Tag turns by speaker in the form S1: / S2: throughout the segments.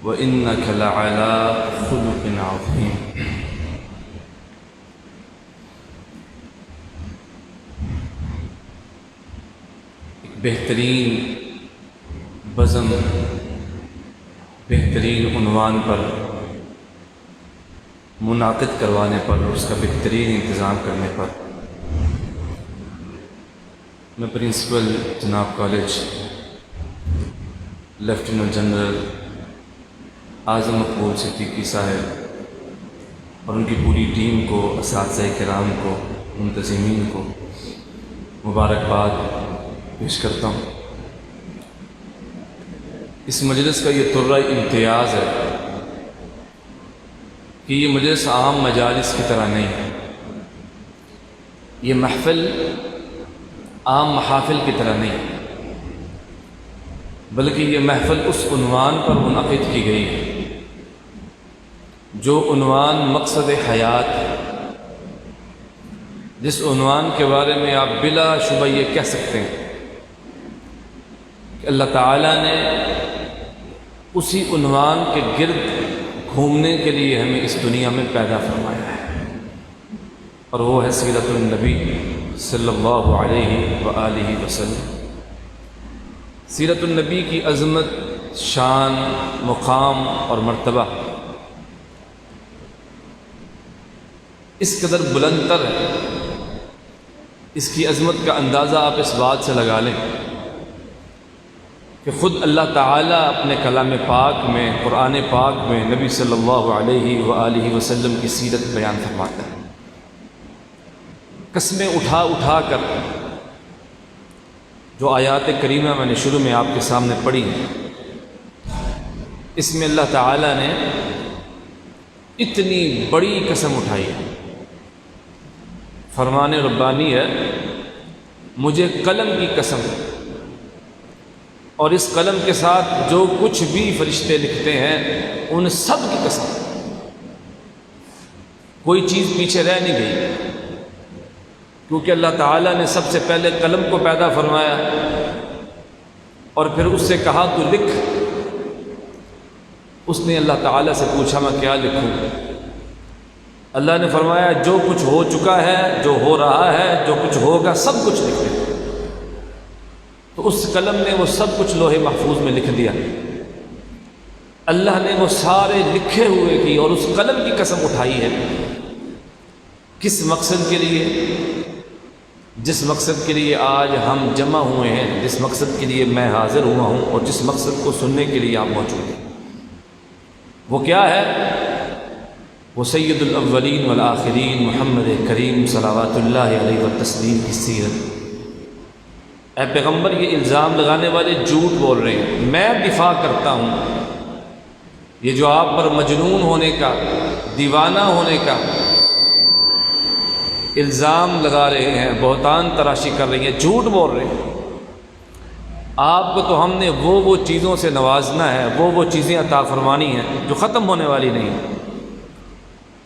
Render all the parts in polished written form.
S1: وَإِنَّكَ لَعَلَىٰ خُلُقٍ عَظِيمٍ۔ ایک بہترین بزم، بہترین عنوان پر منعقد کروانے پر، اس کا بہترین انتظام کرنے پر میں پرنسپل جناب کالج لیفٹیننٹ جنرل اعظم مقبول صدیقی صاحب اور ان کی پوری ٹیم کو، اساتذہ کرام کو، منتظمین کو مبارکباد پیش کرتا ہوں۔ اس مجلس کا یہ طرہ امتیاز ہے کہ یہ مجلس عام مجالس کی طرح نہیں ہے، یہ محفل عام محافل کی طرح نہیں ہے، بلکہ یہ محفل اس عنوان پر منعقد کی گئی ہے جو عنوان مقصد حیات ہے، جس عنوان کے بارے میں آپ بلا شبہ یہ کہہ سکتے ہیں کہ اللہ تعالیٰ نے اسی عنوان کے گرد گھومنے کے لیے ہمیں اس دنیا میں پیدا فرمایا ہے، اور وہ ہے سیرت النبی صلی اللہ علیہ وآلہ وسلم۔ سیرت النبی کی عظمت، شان، مقام اور مرتبہ اس قدر بلند تر ہے، اس کی عظمت کا اندازہ آپ اس بات سے لگا لیں کہ خود اللہ تعالیٰ اپنے کلام پاک میں، قرآن پاک میں نبی صلی اللہ علیہ وآلہ وسلم کی سیرت بیان فرماتا ہے۔ قسمیں اٹھا اٹھا کر جو آیات کریمہ میں نے شروع میں آپ کے سامنے پڑھی ہیں، اس میں اللہ تعالیٰ نے اتنی بڑی قسم اٹھائی ہے، فرمان ربانی ہے، مجھے قلم کی قسم ہے، اور اس قلم کے ساتھ جو کچھ بھی فرشتے لکھتے ہیں ان سب کی قسم، کوئی چیز پیچھے رہ نہیں گئی، کیونکہ اللہ تعالیٰ نے سب سے پہلے قلم کو پیدا فرمایا اور پھر اس سے کہا تو لکھ۔ اس نے اللہ تعالیٰ سے پوچھا میں کیا لکھوں؟ اللہ نے فرمایا جو کچھ ہو چکا ہے، جو ہو رہا ہے، جو کچھ ہوگا، سب کچھ لکھ دے۔ تو اس قلم نے وہ سب کچھ لوح محفوظ میں لکھ دیا۔ اللہ نے وہ سارے لکھے ہوئے کی اور اس قلم کی قسم اٹھائی ہے، کس مقصد کے لیے؟ جس مقصد کے لیے آج ہم جمع ہوئے ہیں، جس مقصد کے لیے میں حاضر ہوا ہوں، اور جس مقصد کو سننے کے لیے آپ موجود ہیں، وہ کیا ہے؟ وہ سید الاولین والآخرین محمد کریم صلوات اللہ علیہ وسلم کی سیرت۔ اے پیغمبر، یہ الزام لگانے والے جھوٹ بول رہے ہیں، میں دفاع کرتا ہوں۔ یہ جو آپ پر مجنون ہونے کا، دیوانہ ہونے کا الزام لگا رہے ہیں، بہتان تراشی کر رہے ہیں، جھوٹ بول رہے ہیں۔ آپ کو تو ہم نے وہ چیزوں سے نوازنا ہے، وہ چیزیں عطا فرمانی ہیں جو ختم ہونے والی نہیں ہیں،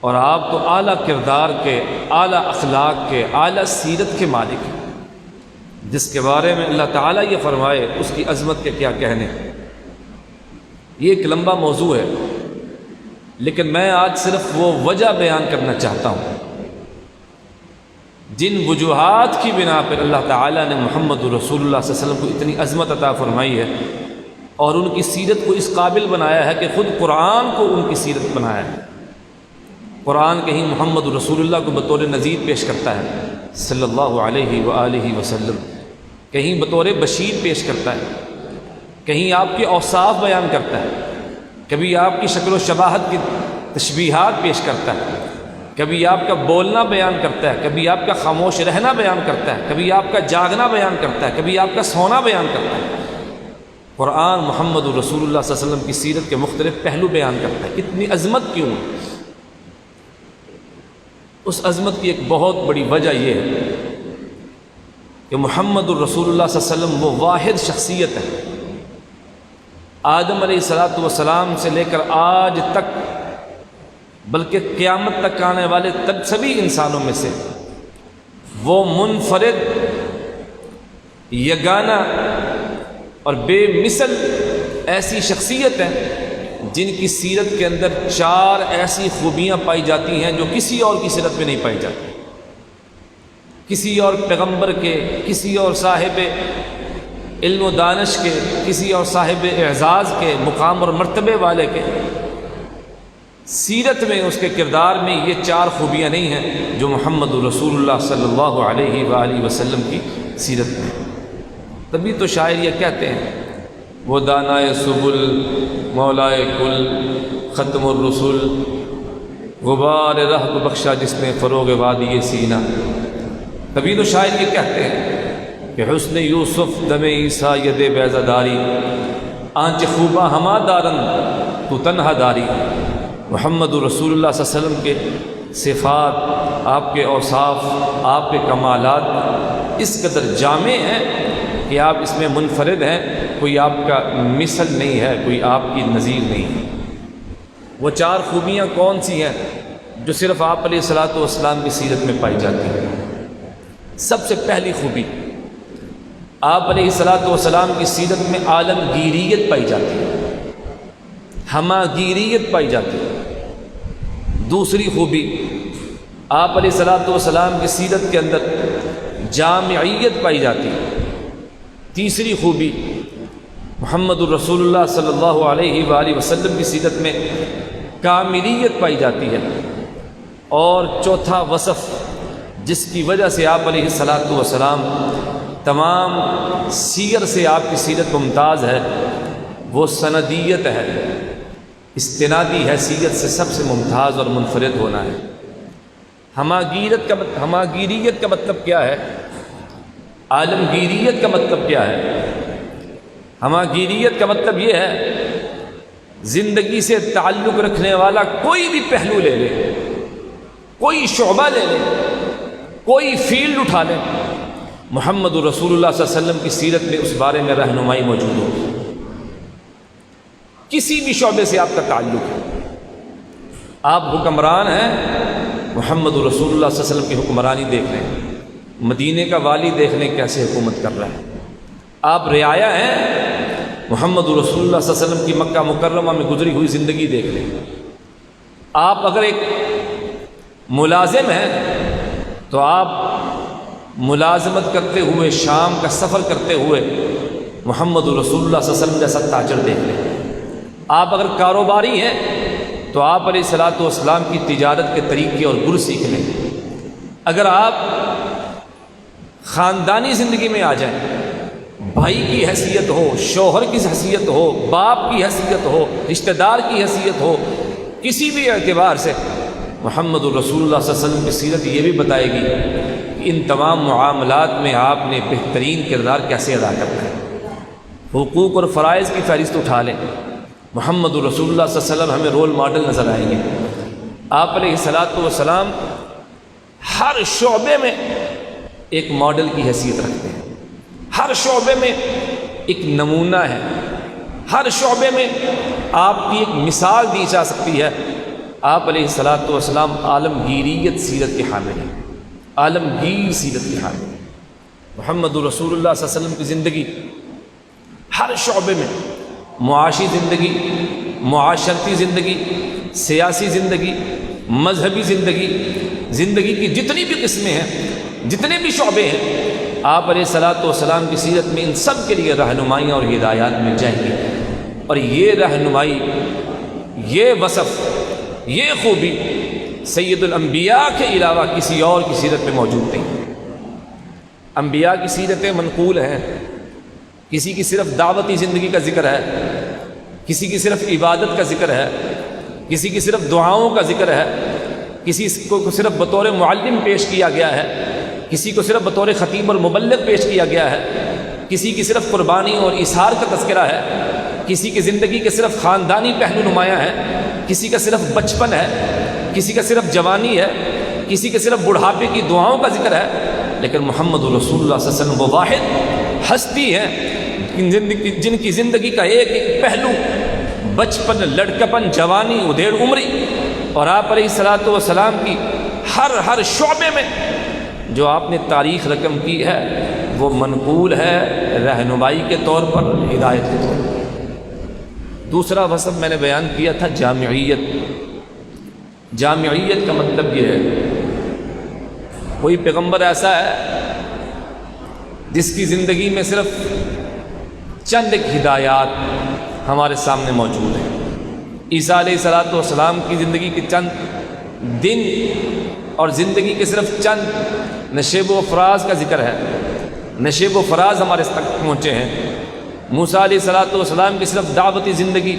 S1: اور آپ تو اعلیٰ کردار کے، اعلیٰ اخلاق کے، اعلیٰ سیرت کے مالک ہیں، جس کے بارے میں اللہ تعالیٰ یہ فرمائے اس کی عظمت کے کیا کہنے۔ یہ ایک لمبا موضوع ہے، لیکن میں آج صرف وہ وجہ بیان کرنا چاہتا ہوں جن وجوہات کی بنا پر اللہ تعالیٰ نے محمد رسول اللہ صلی اللہ علیہ وسلم کو اتنی عظمت عطا فرمائی ہے، اور ان کی سیرت کو اس قابل بنایا ہے کہ خود قرآن کو ان کی سیرت بنایا ہے۔ قرآن کہیں محمد رسول اللہ کو بطور نذیر پیش کرتا ہے صلی اللہ علیہ وآلہ وسلم، کہیں بطور بشیر پیش کرتا ہے، کہیں آپ کے اوصاف بیان کرتا ہے، کبھی آپ کی شکل و شباہت کی تشبیہات پیش کرتا ہے، کبھی آپ کا بولنا بیان کرتا ہے، کبھی آپ کا خاموش رہنا بیان کرتا ہے، کبھی آپ کا جاگنا بیان کرتا ہے، کبھی آپ کا سونا بیان کرتا ہے۔ قرآن محمد رسول اللہ صلی اللہ علیہ وسلم کی سیرت کے مختلف پہلو بیان کرتا ہے۔ اتنی عظمت کیوں ہے؟ اس عظمت کی ایک بہت بڑی وجہ یہ ہے کہ محمد الرسول اللہ صلی اللہ علیہ وسلم وہ واحد شخصیت ہے، آدم علیہ السلام سے لے کر آج تک، بلکہ قیامت تک آنے والے سبھی انسانوں میں سے وہ منفرد، یگانہ اور بے مثل ایسی شخصیت ہے جن کی سیرت کے اندر 4 ایسی خوبیاں پائی جاتی ہیں جو کسی اور کی سیرت میں نہیں پائی جاتی، کسی اور پیغمبر کے، کسی اور صاحب علم و دانش کے، کسی اور صاحب اعزاز کے، مقام اور مرتبے والے کے سیرت میں، اس کے کردار میں یہ 4 خوبیاں نہیں ہیں جو محمد رسول اللہ صلی اللہ علیہ وآلہ وسلم کی سیرت میں۔ تبھی تو شاعر یہ کہتے ہیں، وہ دانائے سبل مولائے کل ختم الرسل، غبار رہ کو بخشا جس نے فروغ وادی سینہ۔ تبھی تو شاعر یہ کہتے ہیں کہ حسن یوسف دم عیسیٰ ید بیضہ داری، آنچ خوبہ ہما دارن تو تنہا داری۔ محمد رسول اللہ صلی اللہ علیہ وسلم کے صفات، آپ کے اوصاف، آپ کے کمالات اس قدر جامع ہیں کہ آپ اس میں منفرد ہیں، کوئی آپ کا مثل نہیں ہے، کوئی آپ کی نظیر نہیں ہے۔ وہ 4 خوبیاں کون سی ہیں جو صرف آپ علیہ الصلوۃ والسلام کی سیرت میں پائی جاتی ہیں؟ سب سے پہلی خوبی، آپ علیہ الصلوۃ والسلام کی سیرت میں عالمگیریت پائی جاتی ہے، ہماگیریت پائی جاتی ہے۔ دوسری خوبی، آپ علیہ الصلوۃ والسلام کی سیرت کے اندر جامعیت پائی جاتی ہے۔ تیسری خوبی، محمد الرسول اللہ صلی اللہ علیہ وآلہ وسلم کی سیرت میں کاملیت پائی جاتی ہے۔ اور چوتھا وصف جس کی وجہ سے آپ علیہ الصلوۃ والسلام تمام سیر سے آپ کی سیرت ممتاز ہے، وہ سندیت ہے، استنادی حیثیت سے سب سے ممتاز اور منفرد ہونا ہے۔ ہماگیریت کا مطلب کیا ہے؟ عالمگیریت کا مطلب کیا ہے؟ ہماگیریت کا مطلب یہ ہے، زندگی سے تعلق رکھنے والا کوئی بھی پہلو لے لے، کوئی شعبہ لے لے، کوئی فیلڈ اٹھا لے، محمد رسول اللہ صلی اللہ علیہ وسلم کی سیرت میں اس بارے میں رہنمائی موجود ہوگی۔ کسی بھی شعبے سے آپ کا تعلق ہے، آپ حکمران ہیں، محمد رسول اللہ صلی اللہ علیہ وسلم کی حکمرانی دیکھ لیں، مدینے کا والی دیکھ لیں کیسے حکومت کر رہا ہے۔ آپ رعایا ہیں، محمد رسول اللہ صلی اللہ علیہ وسلم کی مکہ مکرمہ میں گزری ہوئی زندگی دیکھ لیں۔ آپ اگر ایک ملازم ہیں تو آپ ملازمت کرتے ہوئے، شام کا سفر کرتے ہوئے محمد رسول اللہ صلی اللہ علیہ وسلم جیسا تاجر دیکھ لیں۔ آپ اگر کاروباری ہیں تو آپ علیہ الصلوۃ والسلام کی تجارت کے طریقے اور گر سیکھ لیں۔ اگر آپ خاندانی زندگی میں آ جائیں، بھائی کی حیثیت ہو، شوہر کی حیثیت ہو، باپ کی حیثیت ہو، رشتہ دار کی حیثیت ہو، کسی بھی اعتبار سے محمد الرسول اللہ صلی اللہ علیہ وسلم کی سیرت یہ بھی بتائے گی کہ ان تمام معاملات میں آپ نے بہترین کردار کیسے ادا کرنا ہے۔ حقوق اور فرائض کی فہرست اٹھا لیں، محمد الرسول اللہ صلی اللہ علیہ وسلم ہمیں رول ماڈل نظر آئیں گے۔ آپ علیہ الصلوۃ والسلام ہر شعبے میں ایک ماڈل کی حیثیت رکھتے ہیں، ہر شعبے میں ایک نمونہ ہے، ہر شعبے میں آپ کی ایک مثال دی جا سکتی ہے۔ آپ علیہ الصلوۃ والسلام عالمگیریت سیرت کے حامل ہیں، عالمگیر سیرت کے حامل ہیں۔ محمد رسول اللہ صلی اللہ علیہ وسلم کی زندگی ہر شعبے میں، معاشی زندگی، معاشرتی زندگی، سیاسی زندگی، مذہبی زندگی، زندگی کی جتنی بھی قسمیں ہیں، جتنے بھی شعبے ہیں، آپ علیہ الصلوۃ والسلام کی سیرت میں ان سب کے لیے رہنمائیاں اور ہدایات مل جائیں گی۔ اور یہ رہنمائی، یہ وصف، یہ خوبی سید الانبیاء کے علاوہ کسی اور کی سیرت میں موجود نہیں۔ انبیاء کی سیرتیں منقول ہیں، کسی کی صرف دعوتی زندگی کا ذکر ہے، کسی کی صرف عبادت کا ذکر ہے، کسی کی صرف دعاؤں کا ذکر ہے، کسی کو صرف بطور معلم پیش کیا گیا ہے، کسی کو صرف بطور خطیب اور مبلغ پیش کیا گیا ہے، کسی کی صرف قربانی اور اظہار کا تذکرہ ہے، کسی کی زندگی کے صرف خاندانی پہلو نمایاں ہے، کسی کا صرف بچپن ہے، کسی کا صرف جوانی ہے، کسی کے صرف بڑھاپے کی دعاؤں کا ذکر ہے۔ لیکن محمد رسول اللہ صلی اللہ علیہ وسلم وہ واحد ہستی ہے جن کی زندگی کا ایک ایک پہلو، بچپن، لڑکپن، جوانی، ادھیڑ عمری، اور آپ علیہ الصلوۃ والسلام کی ہر شعبے میں جو آپ نے تاریخ رقم کی ہے وہ منقول ہے رہنمائی کے طور پر، ہدایت کے طور پر۔ دوسرا وصف میں نے بیان کیا تھا جامعیت. جامعیت کا مطلب یہ ہے کوئی پیغمبر ایسا ہے جس کی زندگی میں صرف چند ایک ہدایات ہمارے سامنے موجود ہیں. عیسیٰ علیہ الصلوۃ والسلام کی زندگی کے چند دن اور زندگی کے صرف چند نشیب و فراز کا ذکر ہے. نشیب و فراز ہمارے تک پہنچے ہیں. موسیٰ علیہ الصلوۃ والسلام کی صرف دعوتی زندگی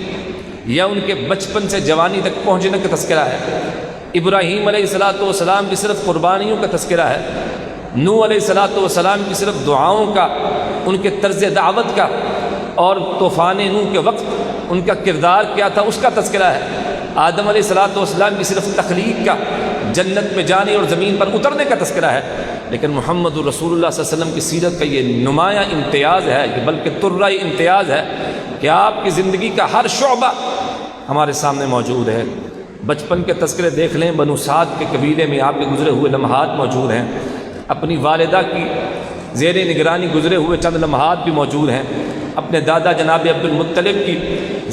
S1: یا ان کے بچپن سے جوانی تک پہنچنے کا تذکرہ ہے. ابراہیم علیہ الصلوۃ والسلام کی صرف قربانیوں کا تذکرہ ہے. نوح علیہ الصلوۃ والسلام کی صرف دعاؤں کا، ان کے طرز دعوت کا اور طوفان نوح کے وقت ان کا کردار کیا تھا اس کا تذکرہ ہے. آدم علیہ الصلوۃ والسلام کی صرف تخلیق کا، جنت میں جانے اور زمین پر اترنے کا تذکرہ ہے. لیکن محمد رسول اللہ صلی اللہ علیہ وسلم کی سیرت کا یہ نمایاں امتیاز ہے، یہ بلکہ ترہ امتیاز ہے کہ آپ کی زندگی کا ہر شعبہ ہمارے سامنے موجود ہے. بچپن کے تذکرے دیکھ لیں، بنو سعد کے قبیلے میں آپ کے گزرے ہوئے لمحات موجود ہیں. اپنی والدہ کی زیر نگرانی گزرے ہوئے چند لمحات بھی موجود ہیں. اپنے دادا جناب عبد المطلب کی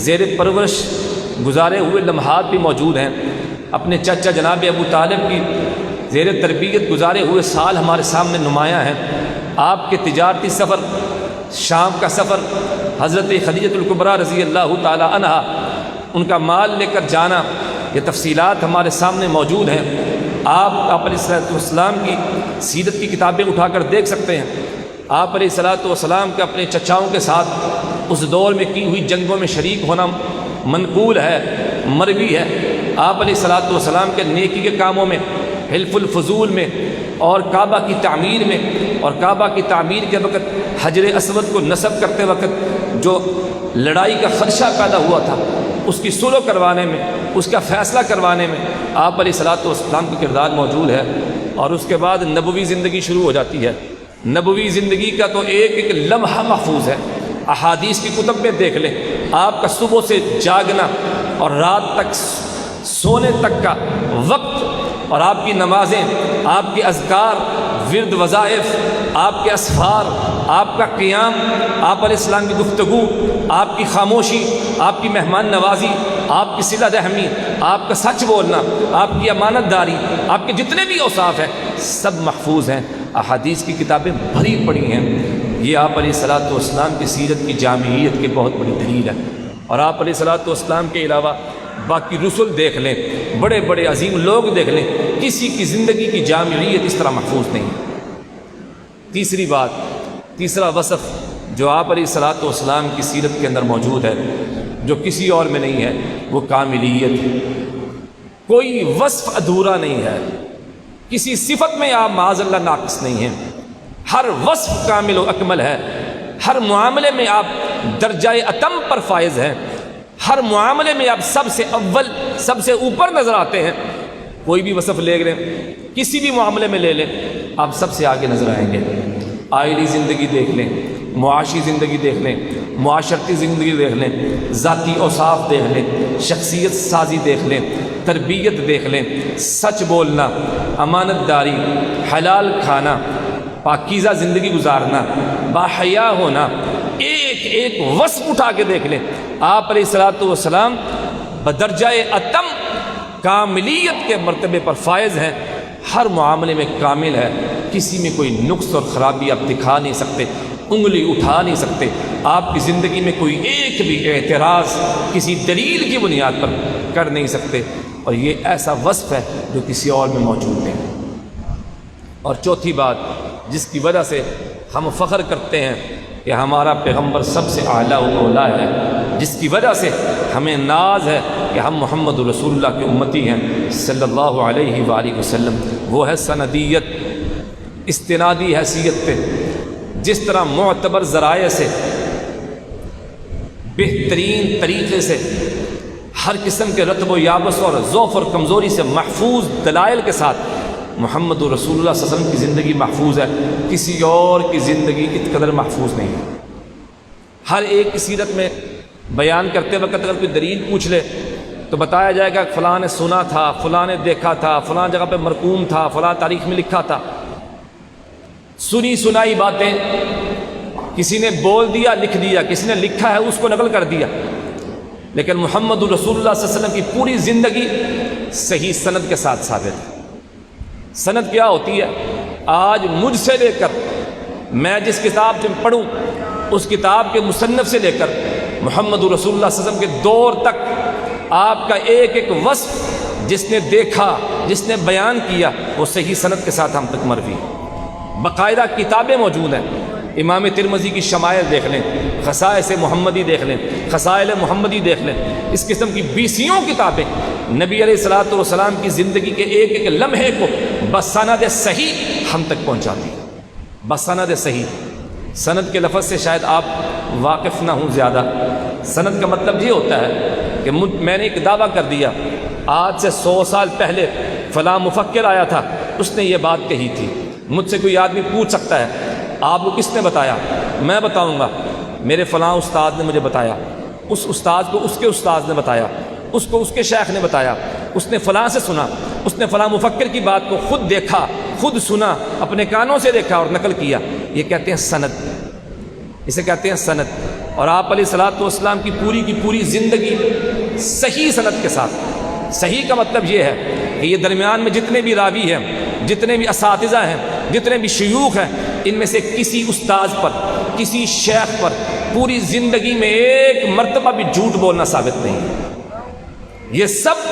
S1: زیر پرورش گزارے ہوئے لمحات بھی موجود ہیں. اپنے چچا جناب ابو طالب کی زیر تربیت گزارے ہوئے سال ہمارے سامنے نمایاں ہیں. آپ کے تجارتی سفر، شام کا سفر، حضرت خدیجہ الکبریٰ رضی اللہ تعالی عنہا ان کا مال لے کر جانا، یہ تفصیلات ہمارے سامنے موجود ہیں. آپ علیہ الصلوۃ والسلام کی سیرت کی کتابیں اٹھا کر دیکھ سکتے ہیں. آپ علیہ الصلوۃ والسلام کے اپنے چچاؤں کے ساتھ اس دور میں کی ہوئی جنگوں میں شریک ہونا منقول ہے، مروی ہے. آپ علیہ الصلوۃ والسلام کے نیکی کے کاموں میں، حلف الفضول میں اور کعبہ کی تعمیر میں، اور کعبہ کی تعمیر کے وقت حجر اسود کو نصب کرتے وقت جو لڑائی کا خدشہ پیدا ہوا تھا اس کی صلح کروانے میں، اس کا فیصلہ کروانے میں آپ علیہ الصلوۃ والسلام کا کردار موجود ہے. اور اس کے بعد نبوی زندگی شروع ہو جاتی ہے. نبوی زندگی کا تو ایک ایک لمحہ محفوظ ہے. احادیث کی کتب میں دیکھ لیں، آپ کا صبح سے جاگنا اور رات تک سونے تک کا وقت، اور آپ کی نمازیں، آپ کے اذکار، ورد وظائف، آپ کے اسفار، آپ کا قیام، آپ علیہ السلام کی گفتگو، آپ کی خاموشی، آپ کی مہمان نوازی، آپ کی صلہ رحمی، آپ کا سچ بولنا، آپ کی امانت داری، آپ کے جتنے بھی اوصاف ہیں سب محفوظ ہیں. احادیث کی کتابیں بھری پڑی ہیں. یہ آپ علیہ الصلوۃ والسلام کی سیرت کی جامعیت کی بہت بڑی دلیل ہے. اور آپ علیہ الصلوۃ والسلام کے علاوہ باقی رسل دیکھ لیں، بڑے بڑے عظیم لوگ دیکھ لیں، کسی کی زندگی کی جامعیت اس طرح محفوظ نہیں. تیسری بات، تیسرا وصف جو آپ علیہ الصلوۃ والسلام کی سیرت کے اندر موجود ہے، جو کسی اور میں نہیں ہے، وہ کاملیت ہے. کوئی وصف ادھورا نہیں ہے، کسی صفت میں آپ معاذ اللہ ناقص نہیں ہیں. ہر وصف کامل و اکمل ہے. ہر معاملے میں آپ درجہ اتم پر فائز ہیں. ہر معاملے میں آپ سب سے اول، سب سے اوپر نظر آتے ہیں. کوئی بھی وصف لے لیں، کسی بھی معاملے میں لے لیں، آپ سب سے آگے نظر آئیں گے. آئلی زندگی دیکھ لیں، معاشی زندگی دیکھ لیں، معاشرتی زندگی دیکھ لیں، ذاتی اوصاف دیکھ لیں، شخصیت سازی دیکھ لیں، تربیت دیکھ لیں، سچ بولنا، امانت داری، حلال کھانا، پاکیزہ زندگی گزارنا، باحیا ہونا، ایک ایک وصف اٹھا کے دیکھ لیں. آپ علیہ الصلوۃ والسلام بدرجہ اتم کاملیت کے مرتبے پر فائز ہیں. ہر معاملے میں کامل ہے، کسی میں کوئی نقص اور خرابی آپ دکھا نہیں سکتے، انگلی اٹھا نہیں سکتے. آپ کی زندگی میں کوئی ایک بھی اعتراض کسی دلیل کی بنیاد پر کر نہیں سکتے. اور یہ ایسا وصف ہے جو کسی اور میں موجود نہیں. اور چوتھی بات جس کی وجہ سے ہم فخر کرتے ہیں کہ ہمارا پیغمبر سب سے اعلیٰ و اولیٰ ہے، جس کی وجہ سے ہمیں ناز ہے کہ ہم محمد رسول اللہ کے امتی ہیں صلی اللہ علیہ وآلہ وسلم، وہ ہے سندیت، استنادی حیثیت پہ. جس طرح معتبر ذرائع سے، بہترین طریقے سے، ہر قسم کے رتب و یابس اور ضعف اور کمزوری سے محفوظ دلائل کے ساتھ محمد رسول اللہ صلی اللہ علیہ وسلم کی زندگی محفوظ ہے، کسی اور کی زندگی اس قدر محفوظ نہیں ہے. ہر ایک کی سیرت میں بیان کرتے وقت اگر کوئی دلیل پوچھ لے تو بتایا جائے گا فلاں نے سنا تھا، فلاں نے دیکھا تھا، فلاں جگہ پہ مرقوم تھا، فلاں تاریخ میں لکھا تھا. سنی سنائی باتیں کسی نے بول دیا، لکھ دیا، کسی نے لکھا ہے اس کو نقل کر دیا. لیکن محمد رسول اللہ صلی اللہ علیہ وسلم کی پوری زندگی صحیح سند کے ساتھ ثابت ہے۔ سند کیا ہوتی ہے؟ آج مجھ سے لے کر میں جس کتاب سے پڑھوں اس کتاب کے مصنف سے لے کر محمد رسول اللہ صلی اللہ علیہ وسلم کے دور تک آپ کا ایک ایک وصف جس نے دیکھا، جس نے بیان کیا، وہ صحیح سند کے ساتھ ہم تک مروی۔ باقاعدہ کتابیں موجود ہیں، امام ترمذی کی شمائل دیکھ لیں، خصائص محمدی دیکھ لیں، خصائل محمدی دیکھ لیں، اس قسم کی بیسیوں کتابیں نبی علیہ الصلوۃ والسلام کی زندگی کے ایک ایک لمحے کو بسند صحیح ہم تک پہنچاتی ہے۔ بسند صحیح، سند کے لفظ سے شاید آپ واقف نہ ہوں زیادہ۔ سند کا مطلب یہ ہوتا ہے کہ میں نے ایک دعویٰ کر دیا، آج سے 100 سال پہلے فلاں مفکر آیا تھا، اس نے یہ بات کہی تھی۔ مجھ سے کوئی آدمی پوچھ سکتا ہے آپ کو کس نے بتایا؟ میں بتاؤں گا میرے فلاں استاد نے مجھے بتایا، اس استاد کو اس کے استاد نے بتایا، اس کو اس کے شیخ نے بتایا، اس نے فلاں سے سنا، اس نے فلاں مفکر کی بات کو خود دیکھا، خود سنا، اپنے کانوں سے دیکھا اور نقل کیا۔ یہ کہتے ہیں سند، اسے کہتے ہیں سند۔ اور آپ علیہ الصلوۃ والسلام کی پوری زندگی صحیح سند کے ساتھ۔ صحیح کا مطلب یہ ہے کہ یہ درمیان میں جتنے بھی راوی ہیں، جتنے بھی اساتذہ ہیں، جتنے بھی شیوخ ہیں، ان میں سے کسی استاذ پر، کسی شیخ پر پوری زندگی میں ایک مرتبہ بھی جھوٹ بولنا ثابت نہیں ہے۔ یہ سب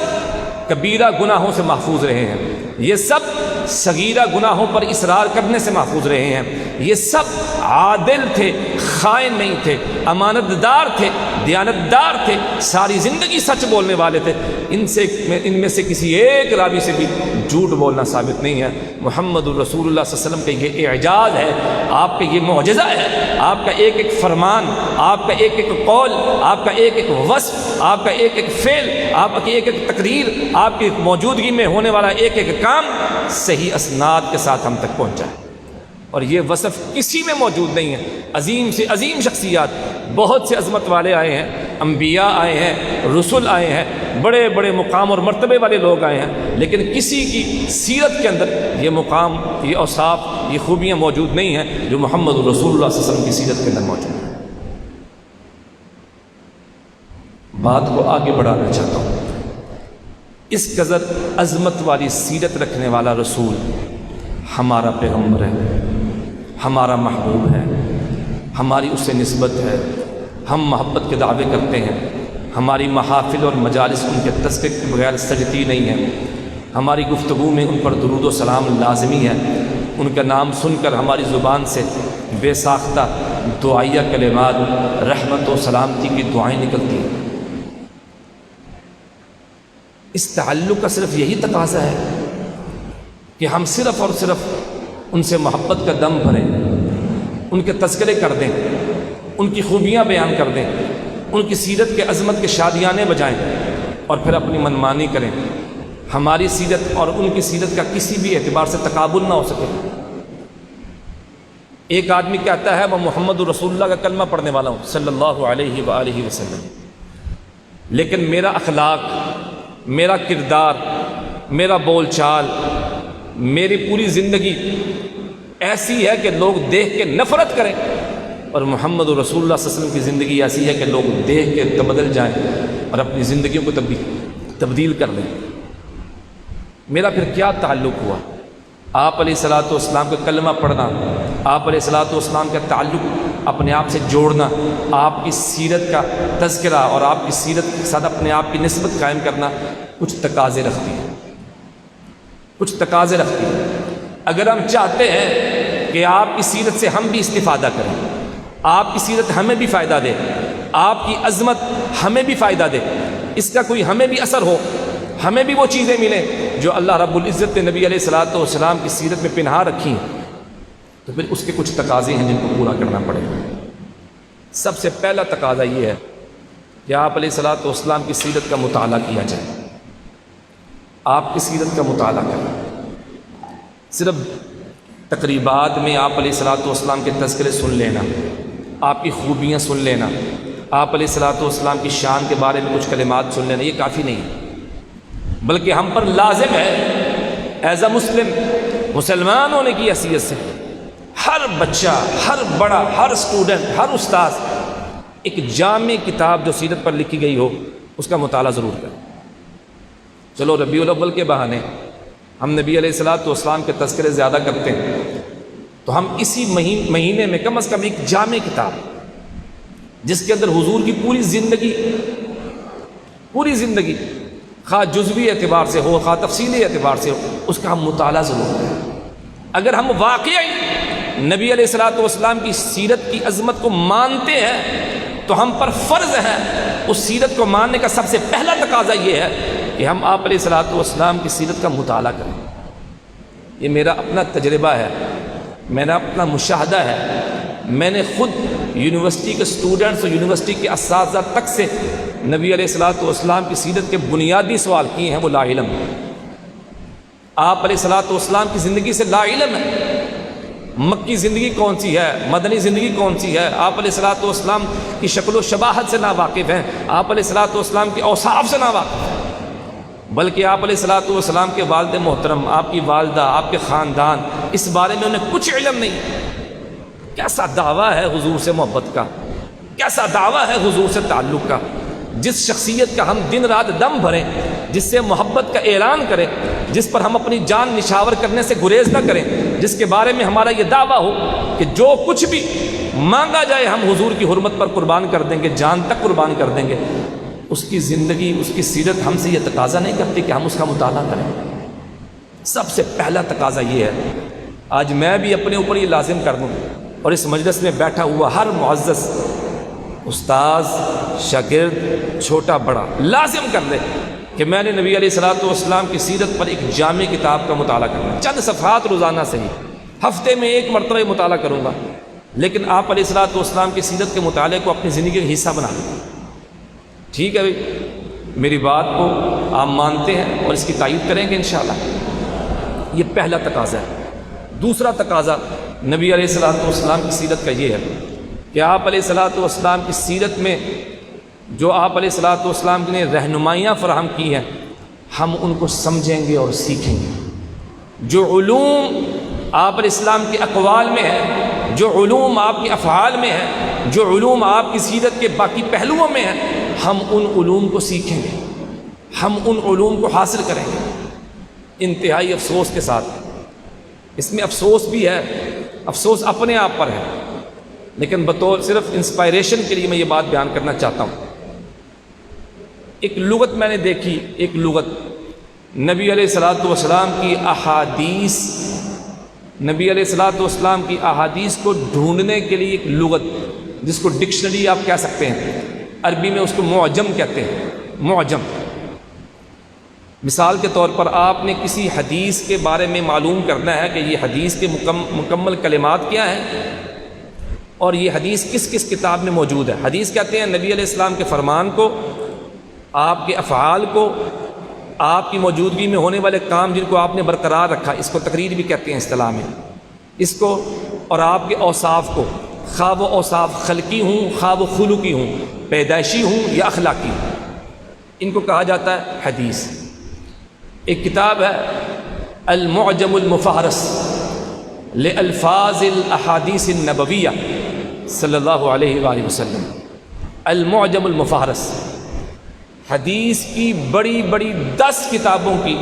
S1: کبیرہ گناہوں سے محفوظ رہے ہیں، یہ سب صغیرہ گناہوں پر اصرار کرنے سے محفوظ رہے ہیں، یہ سب عادل تھے، خائن نہیں تھے، امانت دار تھے، دیانت دار تھے، ساری زندگی سچ بولنے والے تھے۔ ان میں سے کسی ایک راوی سے بھی جھوٹ بولنا ثابت نہیں ہے۔ محمد الرسول اللہ صلی اللہ علیہ وسلم کا یہ اعجاز ہے، آپ کا یہ معجزہ ہے، آپ کا ایک ایک فرمان، آپ کا ایک ایک قول، آپ کا ایک ایک وصف، آپ کا ایک ایک فعل، آپ کی ایک ایک تقریر، آپ کی موجودگی میں ہونے والا ایک ایک کام صحیح اسناد کے ساتھ ہم تک پہنچا ہے۔ اور یہ وصف کسی میں موجود نہیں ہے۔ عظیم سے عظیم شخصیات، بہت سے عظمت والے آئے ہیں، انبیاء آئے ہیں، رسول آئے ہیں، بڑے بڑے مقام اور مرتبے والے لوگ آئے ہیں، لیکن کسی کی سیرت کے اندر یہ مقام، یہ اوصاف، یہ خوبیاں موجود نہیں ہیں جو محمد رسول اللہ صلی اللہ علیہ وسلم کی سیرت کے اندر موجود ہیں۔ بات کو آگے بڑھانا چاہتا ہوں، اس قدر عظمت والی سیرت رکھنے والا رسول ہمارا پیغمبر ہے، ہمارا محبوب ہے، ہماری اس سے نسبت ہے، ہم محبت کے دعوے کرتے ہیں، ہماری محافل اور مجالس ان کے تذکرے کے بغیر سجتی نہیں ہے، ہماری گفتگو میں ان پر درود و سلام لازمی ہے، ان کا نام سن کر ہماری زبان سے بے ساختہ دعائیہ کلمات، رحمت و سلامتی کی دعائیں نکلتی ہیں۔ اس تعلق کا صرف یہی تقاضا ہے کہ ہم صرف اور صرف ان سے محبت کا دم بھریں، ان کے تذکرے کر دیں، ان کی خوبیاں بیان کر دیں، ان کی سیرت کے عظمت کے شادیانے بجائیں، اور پھر اپنی منمانی کریں۔ ہماری سیرت اور ان کی سیرت کا کسی بھی اعتبار سے تقابل نہ ہو سکے۔ ایک آدمی کہتا ہے میں محمد رسول اللہ کا کلمہ پڑھنے والا ہوں صلی اللہ علیہ وآلہ وسلم، لیکن میرا اخلاق، میرا کردار، میرا بول چال، میری پوری زندگی ایسی ہے کہ لوگ دیکھ کے نفرت کریں، اور محمد رسول اللہ صلی اللہ علیہ وسلم کی زندگی ایسی ہے کہ لوگ دیکھ کے تبدل جائیں اور اپنی زندگیوں کو تبدیل کر لیں۔ میرا پھر کیا تعلق ہوا؟ آپ علیہ الصلوۃ والسلام کا کلمہ پڑھنا، آپ علیہ الصلوۃ والسلام کا تعلق اپنے آپ سے جوڑنا، آپ کی سیرت کا تذکرہ اور آپ کی سیرت کے ساتھ اپنے آپ کی نسبت قائم کرنا کچھ تقاضے رکھتی ہے، کچھ تقاضے رکھتی ہے۔ اگر ہم چاہتے ہیں کہ آپ کی سیرت سے ہم بھی استفادہ کریں، آپ کی سیرت ہمیں بھی فائدہ دے، آپ کی عظمت ہمیں بھی فائدہ دے، اس کا کوئی ہمیں بھی اثر ہو، ہمیں بھی وہ چیزیں ملیں جو اللہ رب العزت نے نبی علیہ الصلوۃ والسلام کی سیرت میں پنہا رکھی ہیں، تو پھر اس کے کچھ تقاضے ہیں جن کو پورا کرنا پڑے گا۔ سب سے پہلا تقاضا یہ ہے کہ آپ علیہ الصلوۃ والسلام کی سیرت کا مطالعہ کیا جائے۔ آپ کی سیرت کا مطالعہ کرنا، صرف تقریبات میں آپ علیہ الصلوۃ والسلام کے تذکرے سن لینا، آپ کی خوبیاں سن لینا، آپ علیہ الصلوۃ والسلام کی شان کے بارے میں کچھ کلمات سن لینا، یہ کافی نہیں ہے، بلکہ ہم پر لازم ہے ایز اے مسلم، مسلمان ہونے کی حیثیت سے ہر بچہ، ہر بڑا، ہر اسٹوڈنٹ، ہر استاذ ایک جامع کتاب جو سیرت پر لکھی گئی ہو اس کا مطالعہ ضرور کریں۔ چلو ربیع الاول کے بہانے ہم نبی علیہ الصلوۃ والسلام کے تذکرے زیادہ کرتے ہیں، تو ہم اسی مہینے میں کم از کم ایک جامع کتاب جس کے اندر حضور کی پوری زندگی خواہ جزوی اعتبار سے ہو خواہ تفصیلی اعتبار سے ہو، اس کا ہم مطالعہ ضرور کریں۔ اگر ہم واقعی نبی علیہ الصلوۃ والسلام کی سیرت کی عظمت کو مانتے ہیں تو ہم پر فرض ہے اس سیرت کو ماننے کا سب سے پہلا تقاضا یہ ہے کہ ہم آپ علیہ الصلوۃ والسلام کی سیرت کا مطالعہ کریں۔ یہ میرا اپنا تجربہ ہے، میرا اپنا مشاہدہ ہے۔ میں نے خود یونیورسٹی کے اسٹوڈنٹس اور یونیورسٹی کے اساتذہ تک سے نبی علیہ الصلوۃ والسلام کی سیرت کے بنیادی سوال کیے ہیں، وہ لا علم ہے۔ آپ علیہ الصلوۃ والسلام کی زندگی سے لا علم ہے۔ مکی زندگی کون سی ہے، مدنی زندگی کون سی ہے، آپ علیہ الصلوۃ والسلام کی شکل و شباہت سے ناواقف ہیں، آپ علیہ الصلوۃ والسلام کے اوصاف سے ناواقف ہیں، بلکہ آپ علیہ الصلوۃ والسلام کے والد محترم، آپ کی والدہ، آپ کے خاندان، اس بارے میں انہیں کچھ علم نہیں۔ کیسا دعویٰ ہے حضور سے محبت کا، کیسا دعویٰ ہے حضور سے تعلق کا، جس شخصیت کا ہم دن رات دم بھریں، جس سے محبت کا اعلان کریں، جس پر ہم اپنی جان نشاور کرنے سے گریز نہ کریں، جس کے بارے میں ہمارا یہ دعویٰ ہو کہ جو کچھ بھی مانگا جائے ہم حضور کی حرمت پر قربان کر دیں گے، جان تک قربان کر دیں گے۔ اس کی زندگی، اس کی سیرت ہم سے یہ تقاضا نہیں کرتی کہ ہم اس کا مطالعہ کریں۔ سب سے پہلا تقاضا یہ ہے، آج میں بھی اپنے اوپر یہ لازم کر دوں اور اس مجلس میں بیٹھا ہوا ہر معزز استاذ، شاگرد، چھوٹا بڑا لازم کر لے کہ میں نے نبی علیہ الصلوۃ والسلام کی سیرت پر ایک جامع کتاب کا مطالعہ کرنا، چند صفحات روزانہ سے ہی، ہفتے میں ایک مرتبہ مطالعہ کروں گا، لیکن آپ علیہ الصلوۃ والسلام کی سیرت کے مطالعے کو اپنی زندگی کا حصہ بنا لیں۔ ٹھیک ہے بھائی، میری بات کو آپ مانتے ہیں اور اس کی تائید کریں گے انشاءاللہ؟ یہ پہلا تقاضا ہے۔ دوسرا تقاضا نبی علیہ الصلوۃ والسلام کی سیرت کا یہ ہے کہ آپ علیہ الصلوۃ والسلام کی سیرت میں جو آپ علیہ الصلوۃ والسلام نے رہنمائیاں فراہم کی ہیں، ہم ان کو سمجھیں گے اور سیکھیں گے۔ جو علوم آپ علیہ السلام کے اقوال میں ہے، جو علوم آپ کے افعال میں ہے، جو علوم آپ کی سیرت کے باقی پہلوؤں میں ہیں، ہم ان علوم کو سیکھیں گے، ہم ان علوم کو حاصل کریں گے۔ انتہائی افسوس کے ساتھ، اس میں افسوس بھی ہے، افسوس اپنے آپ پر ہے، لیکن بطور صرف انسپائریشن کے لیے میں یہ بات بیان کرنا چاہتا ہوں۔ ایک لغت میں نے دیکھی، ایک لغت نبی علیہ الصلوۃ والسلام کی احادیث، نبی علیہ الصلوۃ والسلام کی احادیث کو ڈھونڈنے کے لیے ایک لغت، جس کو ڈکشنری آپ کہہ سکتے ہیں، عربی میں اس کو معجم کہتے ہیں، معجم۔ مثال کے طور پر آپ نے کسی حدیث کے بارے میں معلوم کرنا ہے کہ یہ حدیث کے مکمل کلمات کیا ہیں اور یہ حدیث کس کس کتاب میں موجود ہے۔ حدیث کہتے ہیں نبی علیہ السلام کے فرمان کو، آپ کے افعال کو، آپ کی موجودگی میں ہونے والے کام جن کو آپ نے برقرار رکھا، اس کو تقریر بھی کہتے ہیں اصطلاح میں، اس کو، اور آپ کے اوصاف کو، خواہ وہ اوصاف خلقی ہوں خواہ وہ خلقی ہوں، پیدائشی ہوں یا اخلاقی ہوں، ان کو کہا جاتا ہے حدیث۔ ایک کتاب ہے المعجم المفہرس لالفاظ الاحادیث النبویہ صلی اللہ علیہ وآلہ وسلم، المعجم المفہرس، حدیث کی بڑی بڑی 10 کتابوں کی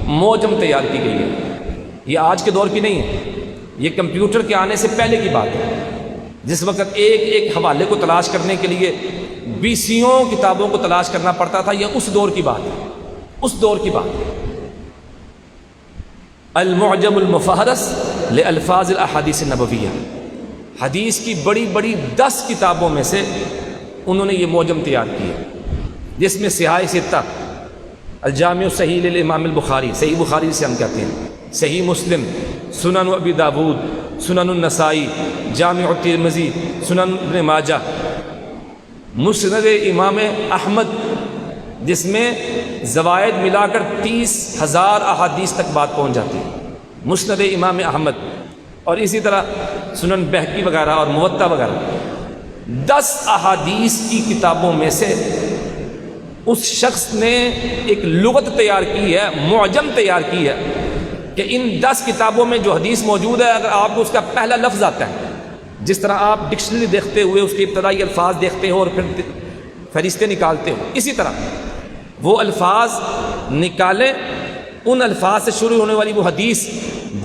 S1: معجم تیار کی گئی ہے۔ یہ آج کے دور کی نہیں ہے، یہ کمپیوٹر کے آنے سے پہلے کی بات ہے، جس وقت ایک ایک حوالے کو تلاش کرنے کے لیے 20 کتابوں کو تلاش کرنا پڑتا تھا۔ یہ اس دور کی بات ہے، اس دور کی بات ہے۔ المعجم المفہرس لالفاظ الاحادیث النبویہ، حدیث کی بڑی بڑی 10 کتابوں میں سے انہوں نے یہ معجم تیار کی ہے، جس میں صحاح ستہ، الجامع الصحیح للامام البخاری، صحیح بخاری سے ہم کہتے ہیں، صحیح مسلم، سنن ابی داود، سنن النسائی، جامع الترمذی، سنن ابن ماجہ، مسند امام احمد، جس میں زوائد ملا کر 30,000 احادیث تک بات پہنچ جاتی ہے، مسند امام احمد، اور اسی طرح سنن بہقی وغیرہ اور موطا وغیرہ۔ 10 احادیث کی کتابوں میں سے اس شخص نے ایک لغت تیار کی ہے، معجم تیار کی ہے کہ ان 10 کتابوں میں جو حدیث موجود ہے، اگر آپ کو اس کا پہلا لفظ آتا ہے، جس طرح آپ ڈکشنری دیکھتے ہوئے اس کے ابتدائی الفاظ دیکھتے ہو اور پھر فہرستیں نکالتے ہو، اسی طرح وہ الفاظ نکالیں، ان الفاظ سے شروع ہونے والی وہ حدیث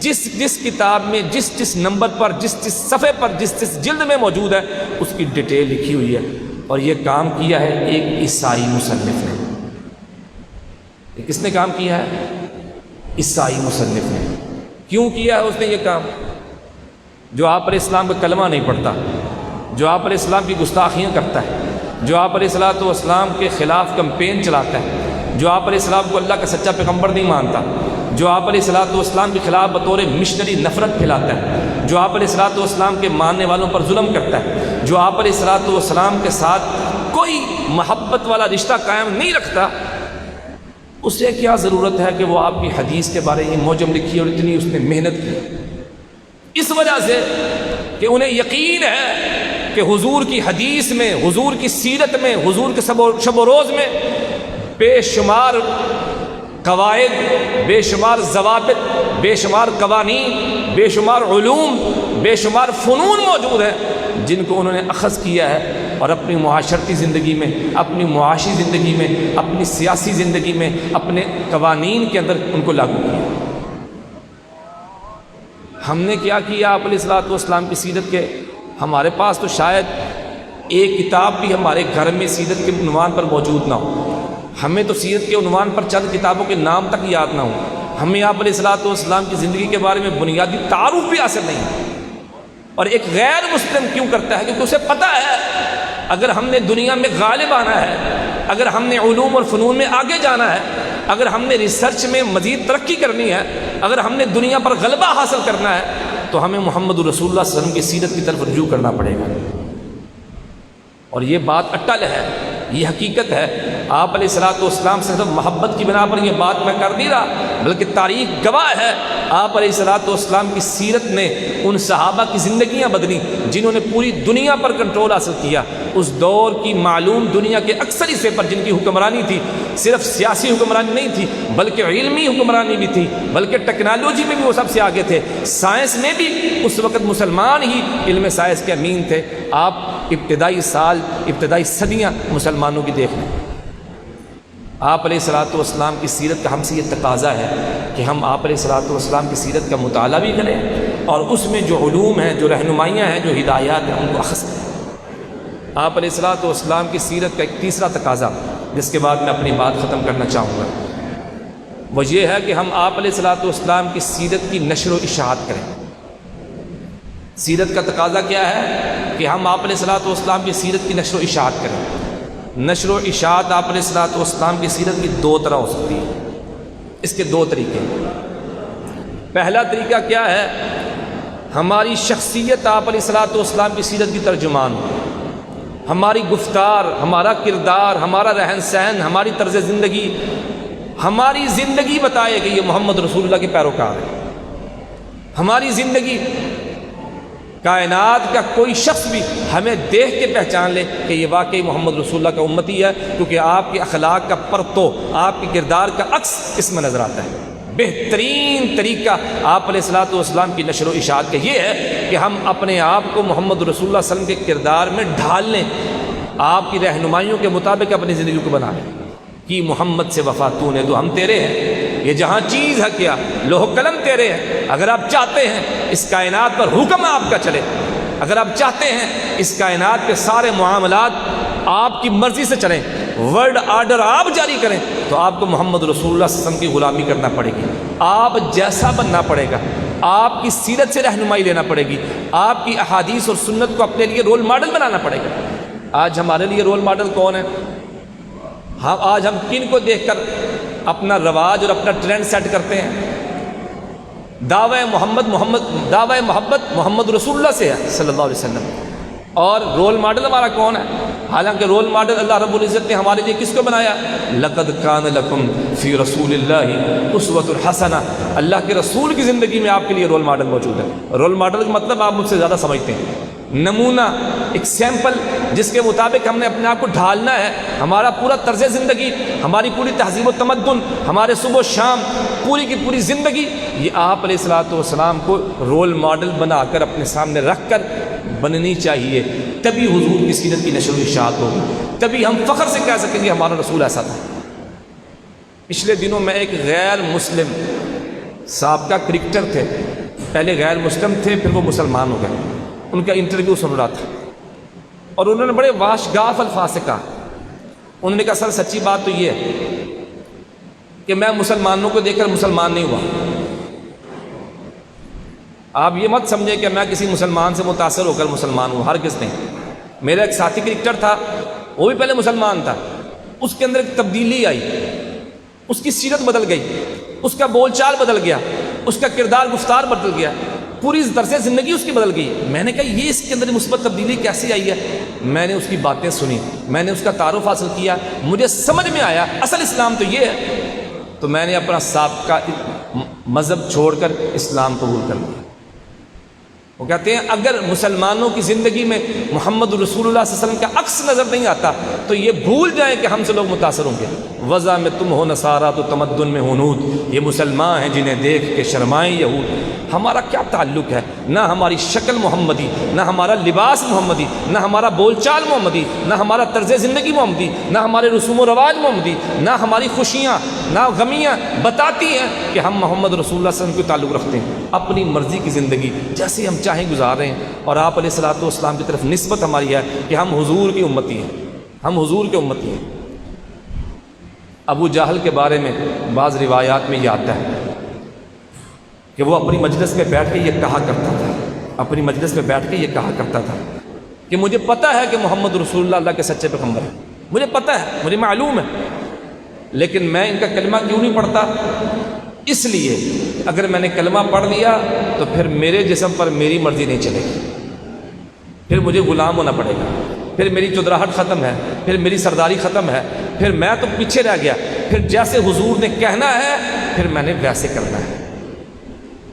S1: جس کتاب میں جس نمبر پر جس صفحے پر جس جلد میں موجود ہے اس کی ڈیٹیل لکھی ہوئی ہے. اور یہ کام کیا ہے ایک عیسائی مصنف نے. کس نے کام کیا ہے؟ عیسائی مصنف نے. کیوں کیا ہے اس نے یہ کام؟ جو آپ علیہ السلام کا کلمہ نہیں پڑھتا، جو آپ علیہ السلام کی گستاخیاں کرتا ہے، جو آپ علیہ الصلوۃ والسلام کے خلاف کمپین چلاتا ہے، جو آپ علیہ السلام کو اللہ کا سچا پیغمبر نہیں مانتا، جو آپ علیہ الصلوۃ والسلام کے خلاف بطور مشنری نفرت پھیلاتا ہے، جو آپ علیہ الصلوۃ والسلام کے ماننے والوں پر ظلم کرتا ہے، جو آپ علیہ الصلوۃ والسلام کے ساتھ کوئی محبت والا رشتہ قائم نہیں رکھتا، اسے کیا ضرورت ہے کہ وہ آپ کی حدیث کے بارے میں موجم لکھی اور اتنی اس نے محنت کی؟ اس وجہ سے کہ انہیں یقین ہے کہ حضور کی حدیث میں، حضور کی سیرت میں، حضور کے شب و روز میں بے شمار قواعد، بے شمار ضوابط، بے شمار قوانین، بے شمار علوم، بے شمار فنون موجود ہیں جن کو انہوں نے اخذ کیا ہے اور اپنی معاشرتی زندگی میں، اپنی معاشی زندگی میں، اپنی سیاسی زندگی میں، اپنے قوانین کے اندر ان کو لاگو کیا. ہم نے کیا کیا آپ علیہ الصلوۃ والسلام کی سیرت کے؟ ہمارے پاس تو شاید ایک کتاب بھی ہمارے گھر میں سیرت کے عنوان پر موجود نہ ہو. ہمیں تو سیرت کے عنوان پر چند کتابوں کے نام تک یاد نہ ہو. ہمیں آپ علیہ الصلوۃ والسلام کی زندگی کے بارے میں بنیادی تعارف بھی حاصل نہیں. اور ایک غیر مسلم کیوں کرتا ہے؟ کیونکہ اسے پتہ ہے اگر ہم نے دنیا میں غالب آنا ہے، اگر ہم نے علوم اور فنون میں آگے جانا ہے، اگر ہم نے ریسرچ میں مزید ترقی کرنی ہے، اگر ہم نے دنیا پر غلبہ حاصل کرنا ہے، تو ہمیں محمد رسول اللہ صلی اللہ علیہ وسلم کی سیرت کی طرف رجوع کرنا پڑے گا. اور یہ بات اٹل ہے، یہ حقیقت ہے. آپ علیہ الصلوۃ والسلام سے صرف محبت کی بنا پر یہ بات میں کر نہیں رہا، بلکہ تاریخ گواہ ہے آپ علیہ الصلوۃ والسلام کی سیرت نے ان صحابہ کی زندگیاں بدلی جنہوں نے پوری دنیا پر کنٹرول حاصل کیا. اس دور کی معلوم دنیا کے اکثر حصے پر جن کی حکمرانی تھی، صرف سیاسی حکمرانی نہیں تھی بلکہ علمی حکمرانی بھی تھی، بلکہ ٹیکنالوجی میں بھی وہ سب سے آگے تھے، سائنس میں بھی اس وقت مسلمان ہی علم سائنس کے امین تھے. آپ ابتدائی سال، ابتدائی صدیاں مسلمانوں کی دیکھ لیں. آپ علیہ الصلوۃ والسلام کی سیرت کا ہم سے یہ تقاضا ہے کہ ہم آپ علیہ الصلوۃ والسلام کی سیرت کا مطالعہ بھی کریں اور اس میں جو علوم ہیں، جو رہنمائیاں ہیں، جو ہدایات ہیں، ان کو اخذ کریں. آپ علیہ الصلوۃ والسلام کی سیرت کا ایک تیسرا تقاضا، جس کے بعد میں اپنی بات ختم کرنا چاہوں گا، وہ یہ ہے کہ ہم آپ علیہ الصلوۃ والسلام کی سیرت کی نشر و اشاعت کریں. سیرت کا تقاضا کیا ہے کہ ہم آپ علیہ الصلوۃ والسلام کی سیرت کی نشر و اشاعت کریں. نشر و اشاعت آپ علیہ الصلوۃ والسلام کی سیرت کی دو طرح ہو سکتی ہے. اس کے دو طریقے. پہلا طریقہ کیا ہے؟ ہماری شخصیت آپ علیہ الصلوۃ والسلام کی سیرت کی ترجمان ہو. ہماری گفتار، ہمارا کردار، ہمارا رہن سہن، ہماری طرز زندگی، ہماری زندگی بتائے کہ یہ محمد رسول اللہ کے پیروکار ہے. ہماری زندگی، کائنات کا کوئی شخص بھی ہمیں دیکھ کے پہچان لے کہ یہ واقعی محمد رسول اللہ کا امتی ہے، کیونکہ آپ کے اخلاق کا پرتو، آپ کے کردار کا عکس اس میں نظر آتا ہے. بہترین طریقہ آپ علیہ الصلوۃ والسلام کی نشر و اشاعت کا یہ ہے کہ ہم اپنے آپ کو محمد رسول اللہ صلی اللہ علیہ وسلم کے کردار میں ڈھال لیں، آپ کی رہنمائیوں کے مطابق اپنی زندگی کو بنا لیں. کہ محمد سے وفا تو نے تو ہم تیرے ہیں، یہ جہاں چیز ہے کیا لوح قلم تیرے ہیں. اگر آپ چاہتے ہیں اس کائنات پر حکم آپ کا چلے، اگر آپ چاہتے ہیں اس کائنات کے سارے معاملات آپ کی مرضی سے چلیں، ورلڈ آرڈر آپ جاری کریں، تو آپ کو محمد رسول اللہ صلی اللہ علیہ وسلم کی غلامی کرنا پڑے گی. آپ جیسا بننا پڑے گا، آپ کی سیرت سے رہنمائی لینا پڑے گی، آپ کی احادیث اور سنت کو اپنے لیے رول ماڈل بنانا پڑے گا. آج ہمارے لیے رول ماڈل کون ہے؟ آج ہم کن کو دیکھ کر اپنا رواج اور اپنا ٹرینڈ سیٹ کرتے ہیں؟ دعوی محبت محمد رسول اللہ سے ہے صلی اللہ علیہ وسلم. اور رول ماڈل ہمارا کون ہے؟ حالانکہ رول ماڈل اللہ رب العزت نے ہمارے لیے کس کو بنایا؟ لقد کان لکم فی رسول اللہ اسوۃ حسنہ. اللہ کے رسول کی زندگی میں آپ کے لیے رول ماڈل موجود ہے. رول ماڈل کا مطلب آپ مجھ سے زیادہ سمجھتے ہیں. نمونہ، ایک سیمپل جس کے مطابق ہم نے اپنے آپ کو ڈھالنا ہے. ہمارا پورا طرز زندگی، ہماری پوری تہذیب و تمدن، ہمارے صبح و شام، پوری کی پوری زندگی، یہ آپ علیہ الصلوۃ والسلام کو رول ماڈل بنا کر اپنے سامنے رکھ کر بننی چاہیے، تبھی حضور کی سیرت کی نشر و اشاعت ہوگی، تبھی ہم فخر سے کہہ سکیں گے ہمارا رسول ایسا تھا۔ پچھلے دنوں میں ایک غیر مسلم سابقہ کرکٹر تھے، پہلے غیر مسلم تھے پھر وہ مسلمان ہو گئے، ان کا انٹرویو سن رہا تھا اور انہوں نے بڑے واشگاف الفاظ سے کہا، انہوں نے کہا سر سچی بات تو یہ ہے کہ میں مسلمانوں کو دیکھ کر مسلمان نہیں ہوا۔ آپ یہ مت سمجھیں کہ میں کسی مسلمان سے متاثر ہو کر مسلمان ہوں، ہرگز نہیں۔ میرا ایک ساتھی کرکٹر تھا، وہ بھی پہلے مسلمان تھا، اس کے اندر ایک تبدیلی آئی، اس کی سیرت بدل گئی، اس کا بول چال بدل گیا، اس کا کردار گفتار بدل گیا، پوری طرز زندگی اس کی بدل گئی۔ میں نے کہا یہ اس کے اندر مثبت تبدیلی کیسے آئی ہے؟ میں نے اس کی باتیں سنی، میں نے اس کا تعارف حاصل کیا، مجھے سمجھ میں آیا اصل اسلام تو یہ ہے، تو میں نے اپنا سابقہ مذہب چھوڑ کر اسلام قبول کر لیا۔ وہ کہتے ہیں اگر مسلمانوں کی زندگی میں محمد رسول اللہ صلی اللہ علیہ وسلم کا عکس نظر نہیں آتا تو یہ بھول جائیں کہ ہم سے لوگ متاثر ہوں گے۔ وضع میں تم ہو نصارہ تو تمدن میں ہنود، یہ مسلمان ہیں جنہیں دیکھ کے شرمائیں یہود۔ ہمارا کیا تعلق ہے؟ نہ ہماری شکل محمدی، نہ ہمارا لباس محمدی، نہ ہمارا بول چال محمدی، نہ ہمارا طرز زندگی محمدی، نہ ہمارے رسوم و رواج محمدی، نہ ہماری خوشیاں نہ غمیاں بتاتی ہیں کہ ہم محمد رسول اللہ صلی اللہ علیہ وسلم کو تعلق رکھتے ہیں۔ اپنی مرضی کی زندگی جیسے ہم چاہیں گزار رہے ہیں، اور آپ علیہ الصلوۃ والسلام کی طرف نسبت ہماری ہے کہ ہم حضور کی امتی ہیں، ہم حضور کے امتی ہیں۔ ابو جہل کے بارے میں بعض روایات میں یہ آتا ہے کہ وہ اپنی مجلس میں بیٹھ کے یہ کہا کرتا تھا، اپنی مجلس میں بیٹھ کے یہ کہا کرتا تھا کہ مجھے پتہ ہے کہ محمد رسول اللہ اللہ کے سچے پیغمبر ہیں، مجھے پتہ ہے، مجھے معلوم ہے، لیکن میں ان کا کلمہ کیوں نہیں پڑھتا؟ اس لیے اگر میں نے کلمہ پڑھ لیا تو پھر میرے جسم پر میری مرضی نہیں چلے گی، پھر مجھے غلام ہونا پڑے گا، پھر میری چودراہٹ ختم ہے، پھر میری سرداری ختم ہے، پھر میں تو پیچھے رہ گیا، پھر جیسے حضور نے کہنا ہے پھر میں نے ویسے کرنا ہے۔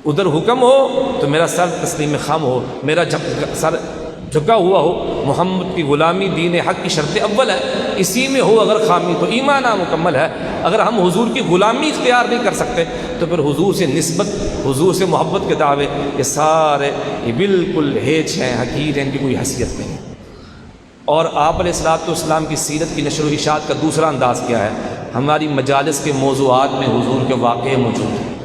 S1: ادھر حکم ہو تو میرا سر تسلیم خم ہو، میرا سر جھکا ہوا ہو، محمد کی غلامی دین حق کی شرط اول ہے، اسی میں ہو اگر خامی تو ایمان نامکمل ہے۔ اگر ہم حضور کی غلامی اختیار نہیں کر سکتے تو پھر حضور سے نسبت، حضور سے محبت کے دعوے یہ سارے یہ بالکل ہیچ ہیں، حقیر ہیں، ان کی کوئی حیثیت نہیں۔ اور آپ علیہ الصلوۃ والسلام کی سیرت کی نشر و اشاعت کا دوسرا انداز کیا ہے؟ ہماری مجالس کے موضوعات میں حضور کے واقعے موجود ہیں،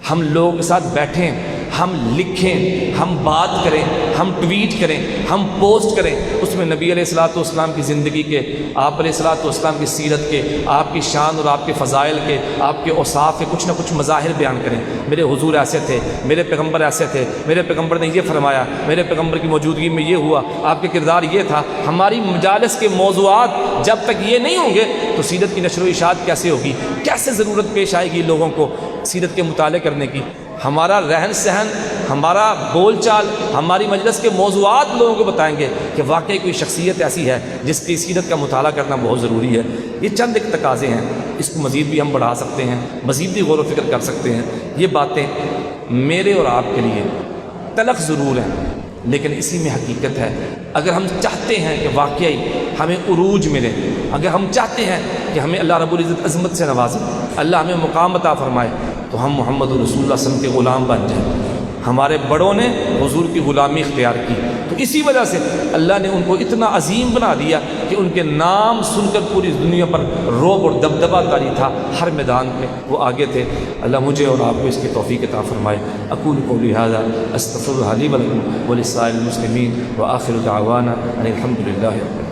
S1: ہم لوگوں کے ساتھ بیٹھیں، ہم لکھیں، ہم بات کریں، ہم ٹویٹ کریں، ہم پوسٹ کریں، اس میں نبی علیہ الصلوۃ والسلام کی زندگی کے، آپ علیہ الصلوۃ والسلام کی سیرت کے، آپ کی شان اور آپ کے فضائل کے، آپ کے اوصاف کے کچھ نہ کچھ مظاہر بیان کریں۔ میرے حضور ایسے تھے، میرے پیغمبر ایسے تھے، میرے پیغمبر نے یہ فرمایا، میرے پیغمبر کی موجودگی میں یہ ہوا، آپ کے کردار یہ تھا۔ ہماری مجالس کے موضوعات جب تک یہ نہیں ہوں گے تو سیرت کی نشر و اشاعت کیسے ہوگی؟ کیسے ضرورت پیش آئے گی لوگوں کو سیرت کے مطالعے کرنے کی؟ ہمارا رہن سہن، ہمارا بول چال، ہماری مجلس کے موضوعات لوگوں کو بتائیں گے کہ واقعی کوئی شخصیت ایسی ہے جس کی سیرت کا مطالعہ کرنا بہت ضروری ہے۔ یہ چند ایک تقاضے ہیں، اس کو مزید بھی ہم بڑھا سکتے ہیں، مزید بھی غور و فکر کر سکتے ہیں۔ یہ باتیں میرے اور آپ کے لیے تلخ ضرور ہیں لیکن اسی میں حقیقت ہے۔ اگر ہم چاہتے ہیں کہ واقعی ہمیں عروج ملے، اگر ہم چاہتے ہیں کہ ہمیں اللہ رب العزت عظمت سے نوازے، اللہ ہمیں مقام عطا فرمائے، تو ہم محمد رسول اللہ صلی اللہ علیہ وسلم کے غلام بن جائیں۔ ہمارے بڑوں نے حضور کی غلامی اختیار کی، تو اسی وجہ سے اللہ نے ان کو اتنا عظیم بنا دیا کہ ان کے نام سن کر پوری دنیا پر رعب اور دبدبہ طاری تھا، ہر میدان میں وہ آگے تھے۔ اللہ مجھے اور آپ کو اس کی توفیق عطا فرمائے۔ اقول قولی ھذا استغفر اللہ لی ولکم ولسائر المسلمین وآخر دعوانا ان الحمد للہ رب العالمین۔